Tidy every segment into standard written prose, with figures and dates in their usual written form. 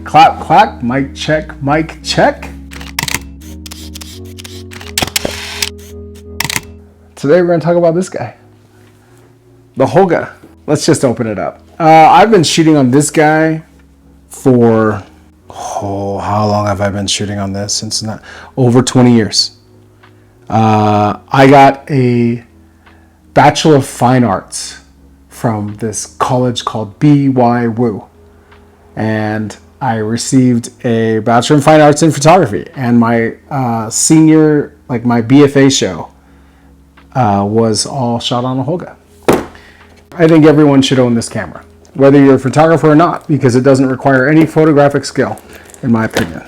Clap, clap, mic check, mic check. Today we're going to talk about this guy, the Holga. Let's just open it up. I've been shooting on this guy for, how long have I been shooting on this? Since over 20 years. I got a Bachelor of Fine Arts from this college called BYU. And I received a Bachelor of Fine Arts in photography. And my senior, like my BFA show, was all shot on a Holga. I think everyone should own this camera, whether you're a photographer or not, because it doesn't require any photographic skill, in my opinion.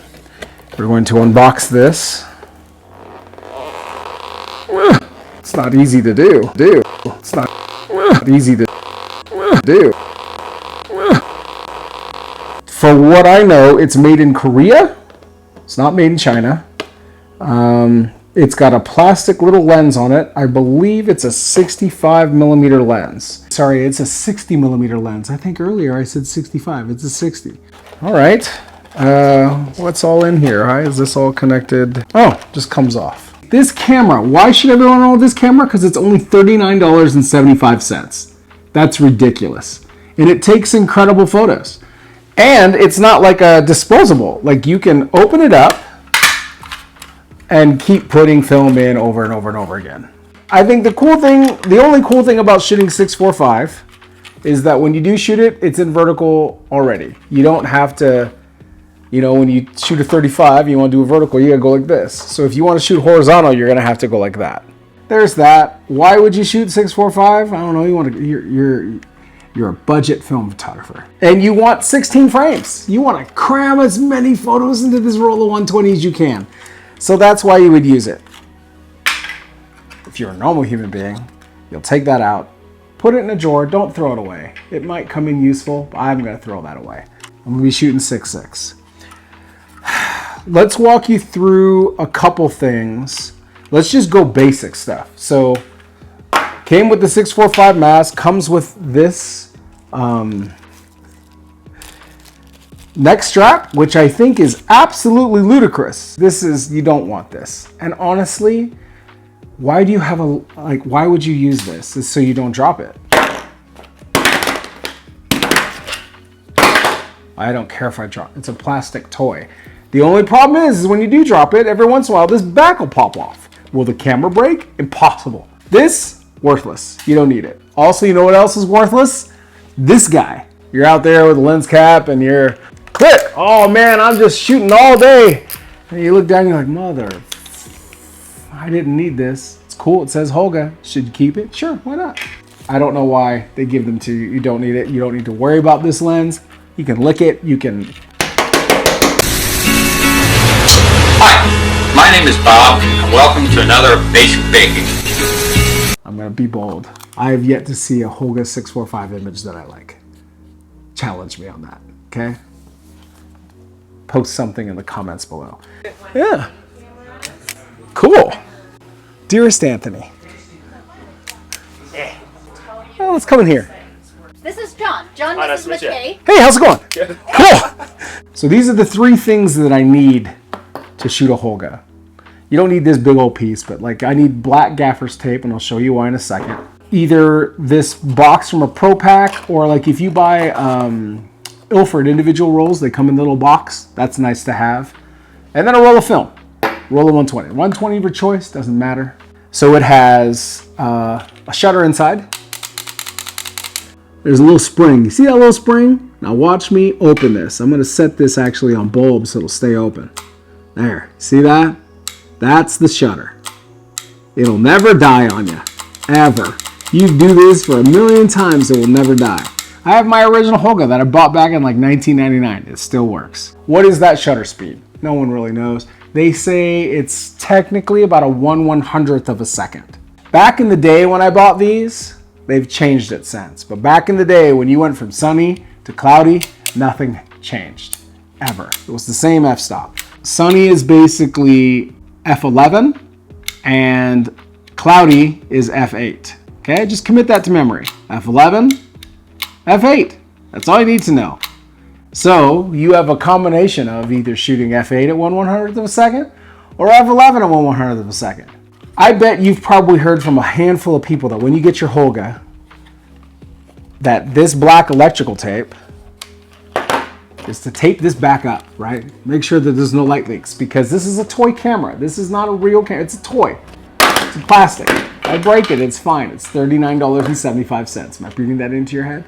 We're going to unbox this. It's not easy to do. It's not easy to do. For what I know, it's made in Korea. It's not made in China. It's got a plastic little lens on it. I believe it's a 65 millimeter lens. Sorry, it's a 60 millimeter lens. I think earlier I said 65. It's a 60. All right. What's all in here? How is this all connected? Oh, just comes off. This camera. Why should everyone own this camera? Because it's only $39.75. That's ridiculous. And it takes incredible photos. And it's not like a disposable. Like you can open it up and keep putting film in over and over and over again. I think the only cool thing about shooting 645 is that when you do shoot it, it's in vertical already. You don't have to, when you shoot a 35, you want to do a vertical, you gotta go like this. So if you want to shoot horizontal, you're gonna have to go like that. There's that. Why would you shoot 645? I don't know. You're a budget film photographer. And you want 16 frames. You want to cram as many photos into this roll of 120 as you can. So that's why you would use it. If you're a normal human being, you'll take that out, put it in a drawer, don't throw it away. It might come in useful, but I'm gonna throw that away. I'm gonna be shooting 6.6. Let's walk you through a couple things. Let's just go basic stuff. So, came with the 645 mask, comes with this neck strap, which I think is absolutely ludicrous. You don't want this. And honestly, why do you have why would you use this? It's so you don't drop it. I don't care if I drop it. It's a plastic toy. The only problem is when you do drop it, every once in a while, this back will pop off. Will the camera break? Impossible. This, worthless. You don't need it. Also, you know what else is worthless? This guy. You're out there with a lens cap and you're click. Oh man, I'm just shooting all day. And you look down and you're like, mother, I didn't need this. It's cool. It says Holga. Should you keep it? Sure, why not? I don't know why they give them to you. You don't need it. You don't need to worry about this lens. You can lick it. You can. Hi, my name is Bob and welcome to another Basic Baking. I'm going to be bold. I have yet to see a Holga 645 image that I like. Challenge me on that, okay? Post something in the comments below. Yeah. Cool. Dearest Anthony. Oh, let's come in here. This is John. John, this is McKay. Hey, how's it going? Good. Cool. So these are the three things that I need to shoot a Holga. You don't need this big old piece, but I need black gaffer's tape, and I'll show you why in a second. Either this box from a Pro Pack, or if you buy Ilford individual rolls, they come in a little box. That's nice to have. And then a roll of film. Roll of 120. 120 of your choice, doesn't matter. So it has a shutter inside. There's a little spring. You see that little spring? Now watch me open this. I'm going to set this actually on bulb so it'll stay open. There. See that? That's the shutter. It'll never die on you. Ever. You do this for 1,000,000 times, it will never die. I have my original Holga that I bought back in 1999. It still works. What is that shutter speed? No one really knows. They say it's technically about a 1/100th of a second. Back in the day when I bought these, they've changed it since. But back in the day when you went from sunny to cloudy, nothing changed. Ever. It was the same f-stop. Sunny is basically f11 and cloudy is f8. Okay, just commit that to memory. f11, f8. That's all you need to know. So you have a combination of either shooting f8 at 1/100th of a second or f11 at 1/100th of a second. I bet you've probably heard from a handful of people that when you get your Holga, that this black electrical tape is to tape this back up, right? Make sure that there's no light leaks, because this is a toy camera. This is not a real camera. It's a toy. It's plastic. If I break it, it's fine. It's $39.75. Am I breathing that into your head?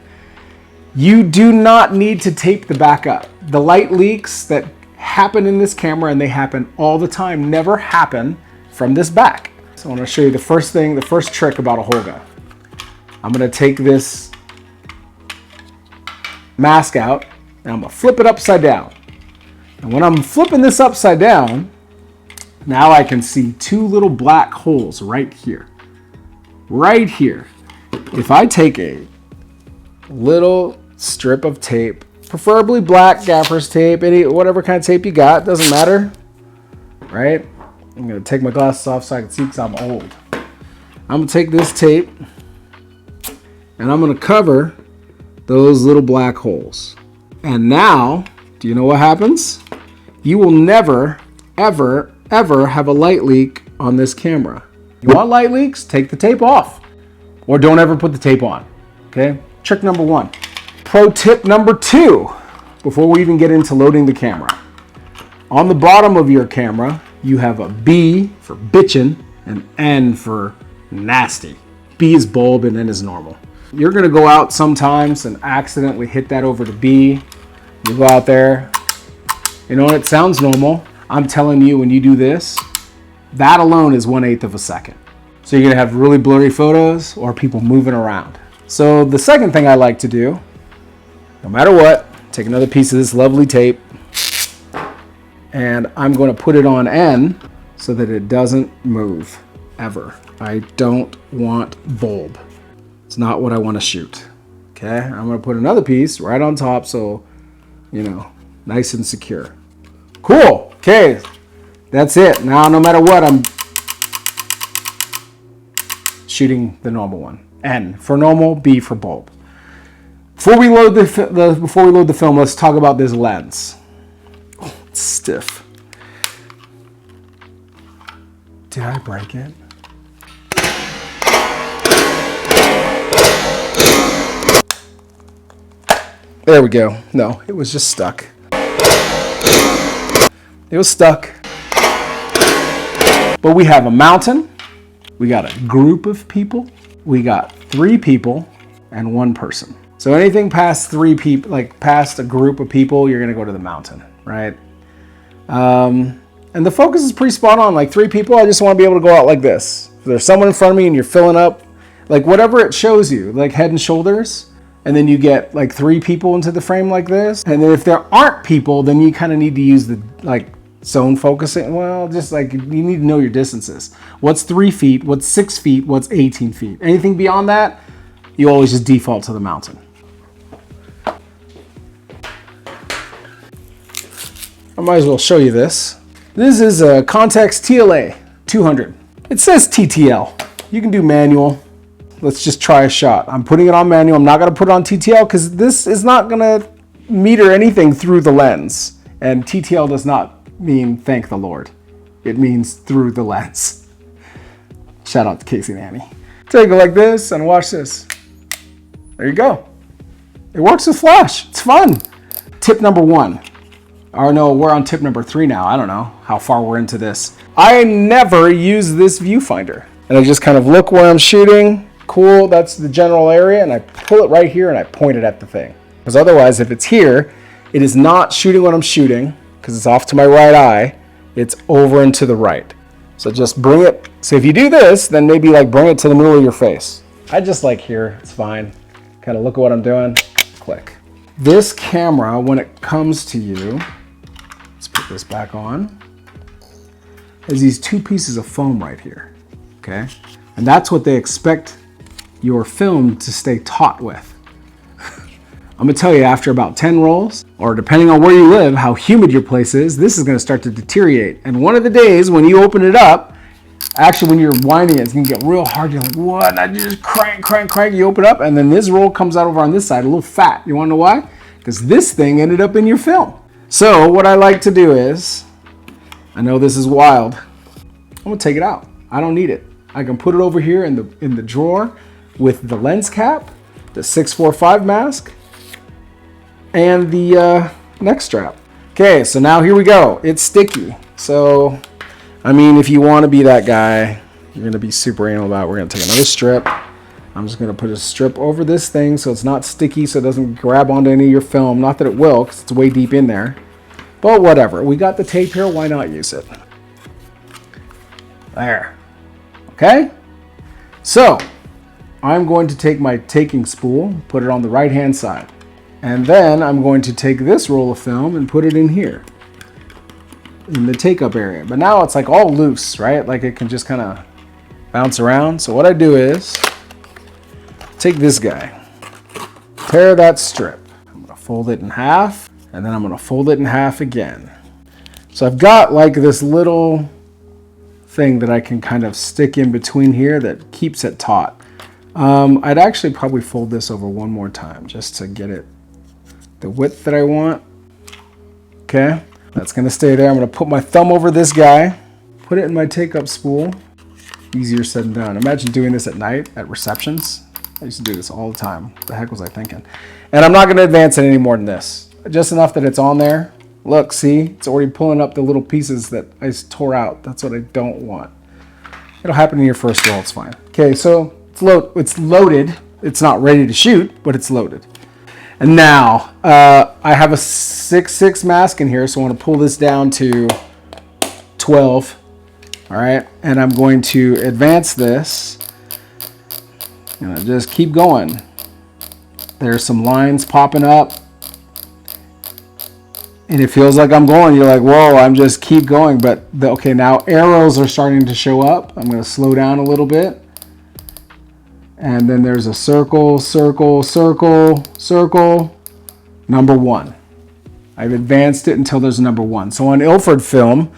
You do not need to tape the back up. The light leaks that happen in this camera, and they happen all the time, never happen from this back. So I want to show you the first trick about a Holga. I'm going to take this mask out, and I'm going to flip it upside down. And when I'm flipping this upside down, now I can see two little black holes right here. Right here. If I take a little strip of tape, preferably black gaffer's tape, whatever kind of tape you got, doesn't matter, right? I'm going to take my glasses off so I can see, because I'm old. I'm going to take this tape and I'm going to cover those little black holes. And now, do you know what happens? You will never, ever, ever have a light leak on this camera. You want light leaks? Take the tape off. Or don't ever put the tape on. Okay? Trick number 1. Pro tip number 2, before we even get into loading the camera. On the bottom of your camera, you have a B for bitchin' and N for nasty. B is bulb and N is normal. You're gonna go out sometimes and accidentally hit that over to B. You go out there, you know, and it sounds normal. I'm telling you, when you do this, that alone is 1/8 of a second. So you're gonna have really blurry photos or people moving around. So the second thing I like to do, no matter what, take another piece of this lovely tape, and I'm going to put it on N so that it doesn't move ever. I don't want bulb. It's not what I want to shoot. Okay, I'm going to put another piece right on top, so, you know, nice and secure. Cool. Okay, that's it. Now, no matter what, I'm shooting the normal one. N for normal, B for bulb. Before we load the film, let's talk about this lens. Oh, it's stiff. Did I break it? There we go. No, it was just stuck. It was stuck. But we have a mountain. We got a group of people. We got 3 people and 1 person. So anything past 3 people, like past a group of people, you're gonna go to the mountain, right? And the focus is pretty spot on. Like 3 people, I just want to be able to go out like this. If there's someone in front of me and you're filling up, like whatever it shows you, like head and shoulders, and then you get like 3 people into the frame like this. And then if there aren't people, then you kind of need to use the like zone focusing. Well, just like you need to know your distances. What's 3 feet? What's 6 feet? What's 18 feet? Anything beyond that, you always just default to the mountain. I might as well show you this. This is a Context TLA 200. It says TTL. You can do manual. Let's just try a shot. I'm putting it on manual. I'm not gonna put it on TTL because this is not gonna meter anything through the lens. And TTL does not mean thank the Lord. It means through the lens. Shout out to Casey and Annie. Take it like this and watch this. There you go. It works with flash. It's fun. Tip number 1. Or no, we're on tip number 3 now. I don't know how far we're into this. I never use this viewfinder. And I just kind of look where I'm shooting. Cool, that's the general area. And I pull it right here and I point it at the thing. Because otherwise, if it's here, it is not shooting what I'm shooting because it's off to my right eye. It's over and to the right. So just bring it. So if you do this, then maybe like bring it to the middle of your face. I just like here, it's fine. Kind of look at what I'm doing, click. This camera, when it comes to you, let's put this back on, has these 2 pieces of foam right here, okay? And that's what they expect your film to stay taut with. I'm gonna tell you, after about 10 rolls, or depending on where you live, how humid your place is, this is gonna start to deteriorate. And one of the days when you open it up, Actually, when you're winding it, it's gonna get real hard. You're like, what? And I just crank. You open it up, and then this roll comes out over on this side, a little fat. You wanna know why? Because this thing ended up in your film. So what I like to do is, I know this is wild, I'm gonna take it out. I don't need it. I can put it over here in the drawer with the lens cap, the 645 mask, and the neck strap. Okay, so now here we go. It's sticky. So, I mean, if you want to be that guy, you're going to be super anal about it. We're going to take another strip. I'm just going to put a strip over this thing so it's not sticky, so it doesn't grab onto any of your film. Not that it will, because it's way deep in there. But whatever. We got the tape here. Why not use it? There. Okay? So, I'm going to take my taking spool, put it on the right-hand side. And then I'm going to take this roll of film and put it in here, in the take-up area. But now it's like all loose, right? Like it can just kind of bounce around. So what I do is take this guy, tear that strip. I'm gonna fold it in half, and then I'm gonna fold it in half again. So I've got like this little thing that I can kind of stick in between here that keeps it taut. I'd actually probably fold this over one more time just to get it the width that I want. Okay, that's gonna stay there. I'm gonna put my thumb over this guy, put it in my take-up spool. Easier said than done. Imagine doing this at night at receptions. I used to do this all the time. What the heck was I thinking? And I'm not gonna advance it any more than this. Just enough that it's on there. Look, see, it's already pulling up the little pieces that I tore out. That's what I don't want. It'll happen in your first roll, it's fine. Okay, so it's loaded. It's not ready to shoot, but it's loaded. And now, I have a 6.6 mask in here, so I want to pull this down to 12. All right, and I'm going to advance this. And just keep going. There's some lines popping up. And it feels like I'm going. You're like, whoa, I'm just keep going. But, okay, now arrows are starting to show up. I'm going to slow down a little bit. And then there's a circle, circle, circle, circle, number 1. I've advanced it until there's a number 1. So on Ilford film,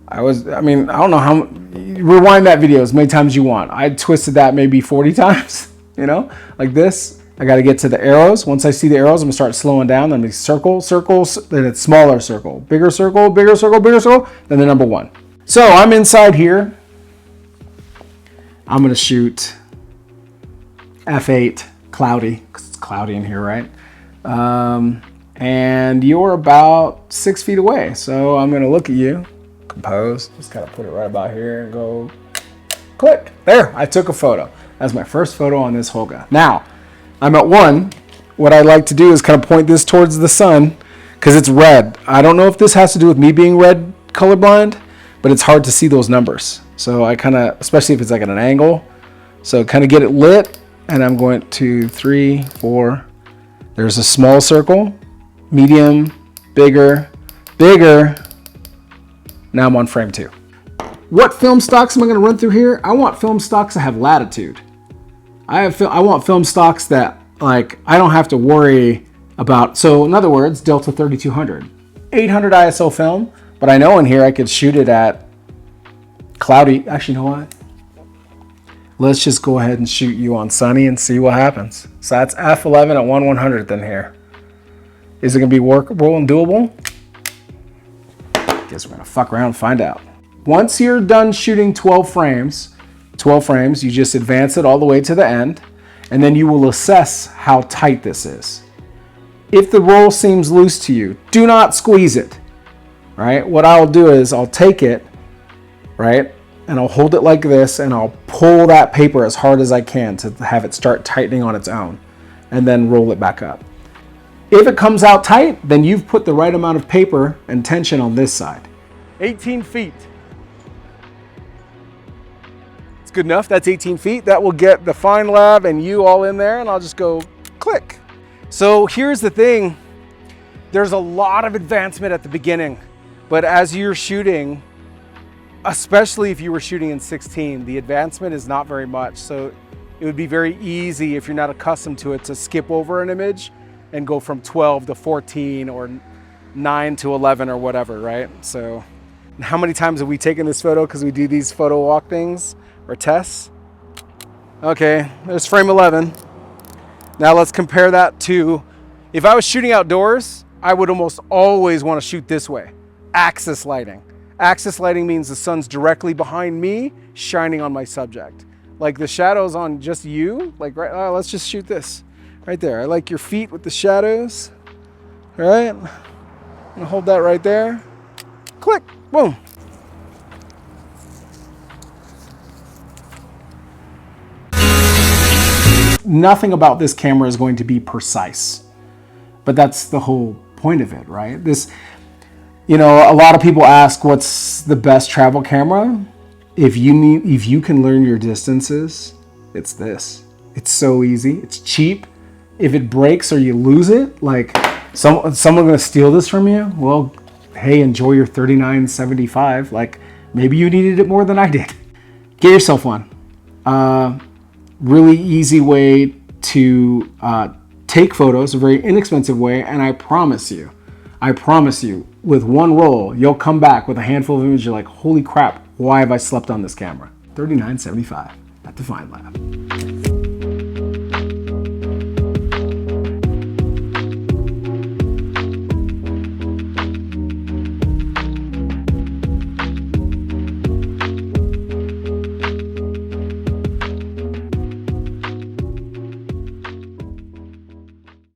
I don't know how, rewind that video as many times you want. I twisted that maybe 40 times, like this. I got to get to the arrows. Once I see the arrows, I'm going to start slowing down. Then circle, circle, then it's smaller circle, bigger circle, bigger circle, bigger circle, then the number 1. So I'm inside here. I'm going to shoot F8, cloudy, because it's cloudy in here, right? And you're about 6 feet away. So I'm gonna look at you, compose, just kind of put it right about here and go click. There, I took a photo. That's my first photo on this Holga. Now, I'm at 1. What I like to do is kind of point this towards the sun because it's red. I don't know if this has to do with me being red colorblind, but it's hard to see those numbers. So I kind of, especially if it's like at an angle, so kind of get it lit. And I'm going to 3, 4. There's a small circle, medium, bigger, bigger. Now I'm on frame 2. What film stocks am I going to run through here? I want film stocks that have latitude. I want film stocks that like I don't have to worry about. So in other words, Delta 3200, 800 ISO film. But I know in here I could shoot it at cloudy. Actually, you know what? Let's just go ahead and shoot you on sunny and see what happens. So that's F11 at 1/100th in here. Is it gonna be workable and doable? Guess we're gonna fuck around and find out. Once you're done shooting 12 frames, you just advance it all the way to the end, and then you will assess how tight this is. If the roll seems loose to you, do not squeeze it, right? What I'll do is I'll take it, right? And I'll hold it like this and I'll pull that paper as hard as I can to have it start tightening on its own and then roll it back up. If it comes out tight, then you've put the right amount of paper and tension on this side. 18 feet. It's good enough. That's 18 feet. That will get the Fine Lab and you all in there and I'll just go click. So here's the thing. There's a lot of advancement at the beginning, but as you're shooting, especially if you were shooting in 16, the advancement is not very much. So it would be very easy if you're not accustomed to it to skip over an image and go from 12 to 14 or 9 to 11 or whatever, right? So How many times have we taken this photo because we do these photo walk things or tests? Okay, there's frame 11. Now let's compare that to, if I was shooting outdoors, I would almost always want to shoot this way. Axis lighting. Axis lighting means the sun's directly behind me, shining on my subject. Like the shadows on just you, like right, let's just shoot this right there. I like your feet with the shadows. All right, I'm gonna hold that right there. Click, boom. Nothing about this camera is going to be precise, but that's the whole point of it, right? This, you know, a lot of people ask what's the best travel camera. If you can learn your distances, it's this. It's so easy. It's cheap. If it breaks or you lose it, like someone gonna steal this from you, well, hey, enjoy your $39.75. Like maybe you needed it more than I did. Get yourself one. Really easy way to take photos, a very inexpensive way, and I promise you, with one roll, you'll come back with a handful of images. You're like, holy crap, why have I slept on this camera? $39.75 at the Fine Lab.